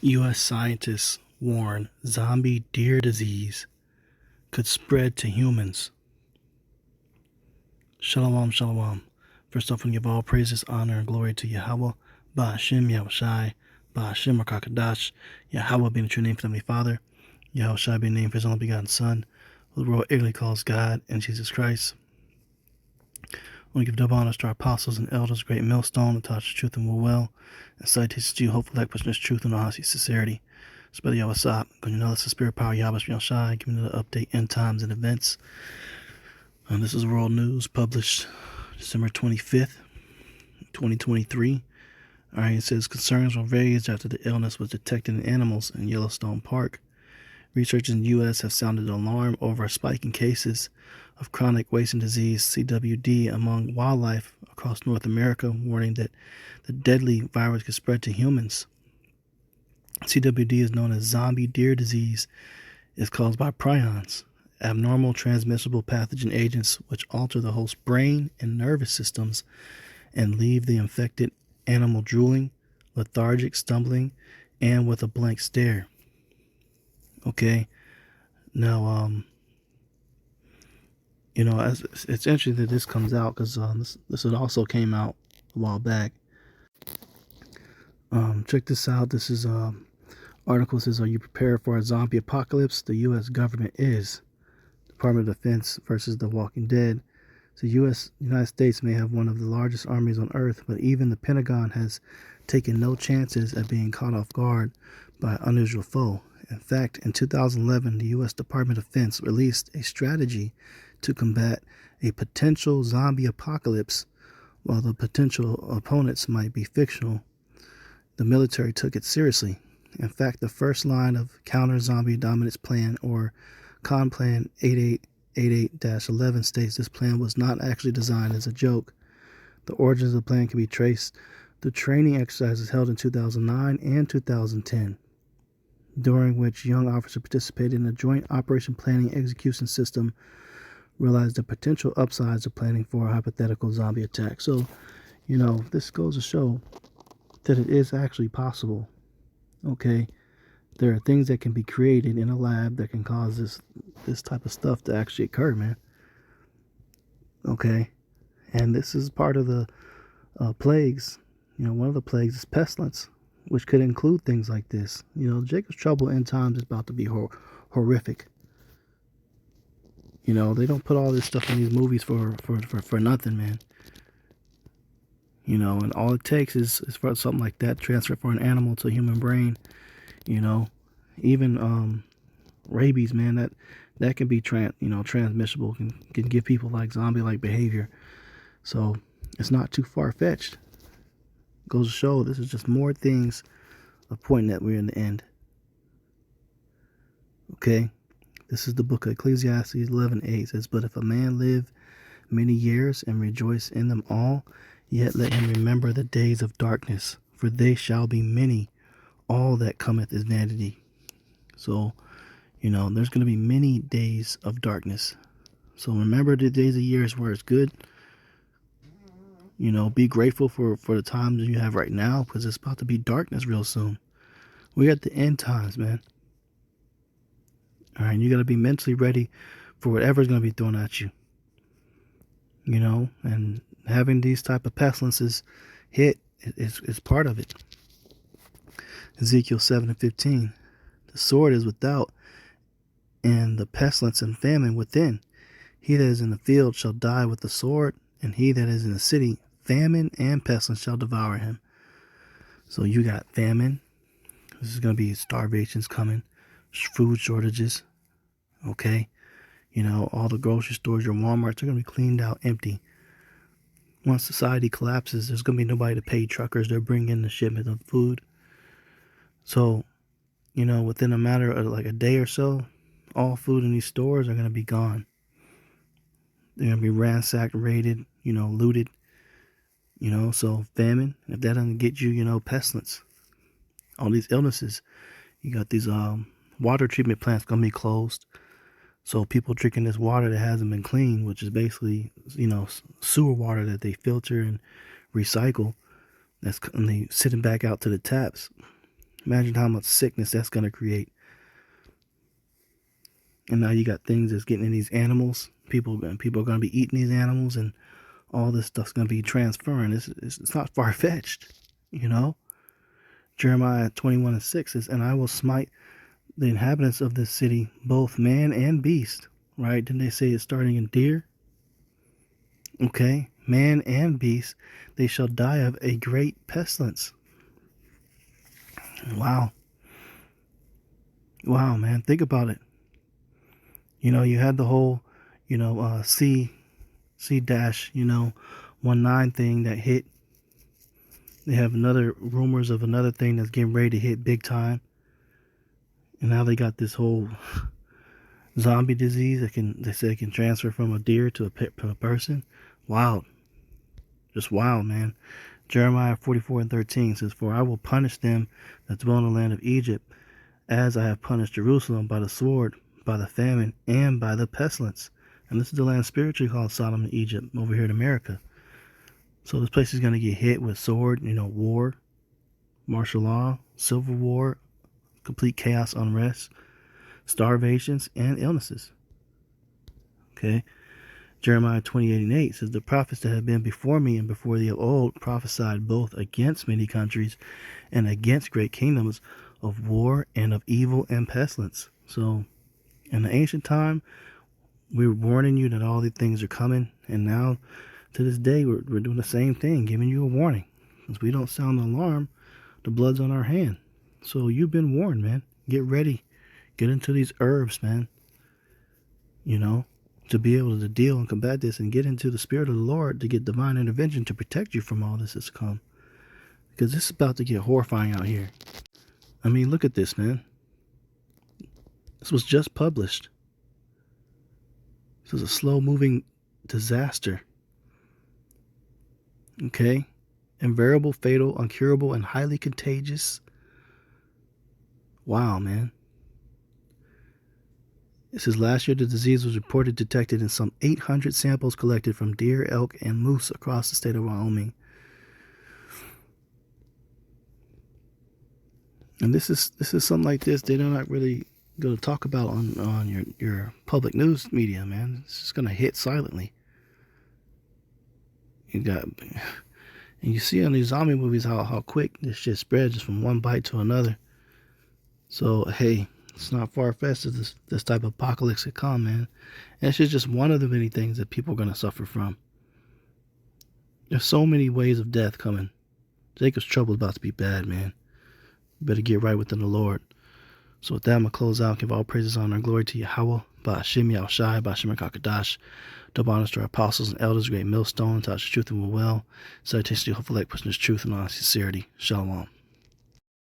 U.S. scientists warn zombie deer disease could spread to humans. Shalom, shalom. First off, we give all praises, honor, and glory to Yahweh, Ba'ashem, Yahushai, Ba'ashem, Rakakadash, Yahweh being the true name for the Heavenly Father, Yahushai being named for his only begotten Son, who the world ignorantly calls God, and Jesus Christ. I want to give double honors to our apostles and elders, great millstone, that taught us truth and will well, and citations to you, hopeful like pushing this truth and honesty, sincerity. Spell Yahweh Sop, because you know that's the spirit power, Yahweh Yahushai, giving you the update, end times, and events. This is World News, published December 25th, 2023. All right, it says concerns were raised after the illness was detected in animals in Yellowstone Park. Researchers in the U.S. have sounded alarm over a spike in cases of chronic wasting disease, CWD, among wildlife across North America, warning that the deadly virus could spread to humans. CWD is known as zombie deer disease. It's caused by prions, abnormal transmissible pathogen agents which alter the host's brain and nervous systems and leave the infected animal drooling, lethargic, stumbling, and with a blank stare. Okay, now, it's interesting that this comes out because this also came out a while back. Check this out. This is article says, "Are you prepared for a zombie apocalypse? The U.S. government is." Department of Defense versus The Walking Dead. The United States may have one of the largest armies on Earth, but even the Pentagon has taken no chances at being caught off guard by an unusual foe. In fact, in 2011, the U.S. Department of Defense released a strategy to combat a potential zombie apocalypse. While the potential opponents might be fictional, the military took it seriously. In fact, the first line of Counter-Zombie Dominance Plan, or CON Plan 8888-11, states this plan was not actually designed as a joke. The origins of the plan can be traced to training exercises held in 2009 and 2010, during which young officers participated in a joint operation planning execution system, realized the potential upsides of planning for a hypothetical zombie attack. So, this goes to show that it is actually possible. Okay, there are things that can be created in a lab that can cause this type of stuff to actually occur, man. Okay, and this is part of the plagues. One of the plagues is pestilence, which could include things like this. Jacob's trouble end times is about to be horrific. They don't put all this stuff in these movies for nothing, man. And all it takes is for something like that transfer for an animal to a human brain. Even rabies, man, that can be transmissible, can give people like zombie-like behavior. So it's not too far-fetched. Goes to show this is just more things of pointing that we're in the end. Okay, this is the book of Ecclesiastes 11:8. Says, "But if a man live many years and rejoice in them all, yet let him remember the days of darkness, for they shall be many. All that cometh is vanity." So, there's going to be many days of darkness. So remember the days of years where it's good. Be grateful for the times you have right now, because it's about to be darkness real soon. We're at the end times, man. All right, you got to be mentally ready for whatever's going to be thrown at you. And having these type of pestilences hit is part of it. Ezekiel 7:15. "The sword is without, and the pestilence and famine within. He that is in the field shall die with the sword, and he that is in the city, famine and pestilence shall devour him." So you got famine. This is going to be starvations coming, food shortages. Okay, all the grocery stores, your Walmarts are going to be cleaned out, empty. Once society collapses, there's going to be nobody to pay truckers to bring in the shipment of food. So, within a matter of like a day or so, all food in these stores are going to be gone. They're going to be ransacked, raided, looted. So famine, if that doesn't get you, pestilence, all these illnesses. You got these water treatment plants going to be closed. So people drinking this water that hasn't been cleaned, which is basically, sewer water that they filter and recycle, and they sitting back out to the taps. Imagine how much sickness that's going to create. And now you got things that's getting in these animals. People are going to be eating these animals, and all this stuff's going to be transferring. It's not far-fetched, you know. Jeremiah 21:6 says, and I will smite the inhabitants of this city, both man and beast. Right? Didn't they say it's starting in deer? Okay. Man and beast, they shall die of a great pestilence. Wow. Wow, man. Think about it. You know, you had the whole, C-, 19 thing that hit. They have rumors of another thing that's getting ready to hit big time. And now they got this whole zombie disease they say it can transfer from a deer to a person. Wild. Just wild, man. Jeremiah 44:13 says, for I will punish them that dwell in the land of Egypt, as I have punished Jerusalem by the sword, by the famine, and by the pestilence. And this is the land spiritually called Sodom and Egypt over here in America. So this place is going to get hit with sword, war, martial law, civil war, complete chaos, unrest, starvations, and illnesses. Okay. Jeremiah 28:8 says, the prophets that have been before me and before thee of old prophesied both against many countries and against great kingdoms of war and of evil and pestilence. So in the ancient time, we were warning you that all these things are coming, and now to this day we're doing the same thing, giving you a warning. If we don't sound the alarm, the blood's on our hand. So you've been warned, man. Get ready. Get into these herbs, man. To be able to deal and combat this and get into the Spirit of the Lord to get divine intervention to protect you from all this that's come. Because this is about to get horrifying out here. I mean, look at this, man. This was just published. This is a slow-moving disaster. Okay? Invariable, fatal, uncurable, and highly contagious. Wow, man. It says last year the disease was reported detected in some 800 samples collected from deer, elk, and moose across the state of Wyoming. And this is something like this they're not really going to talk about on your public news media, man. It's just going to hit silently. And you see on these zombie movies how quick this shit spreads just from one bite to another. So, hey, it's not far-fetched that this type of apocalypse could come, man. And it's just one of the many things that people are going to suffer from. There's so many ways of death coming. Jacob's trouble is about to be bad, man. You better get right within the Lord. So with that, I'm going to close out. Give all praises, honor, and glory to Yahweh, Ba'ashem Yahushai, Ba'ashem HaKadosh. Double honors to our apostles and elders, great millstone, touch the truth and will well. Salutations to you, hopeful like pushing this truth and honest sincerity. Shalom.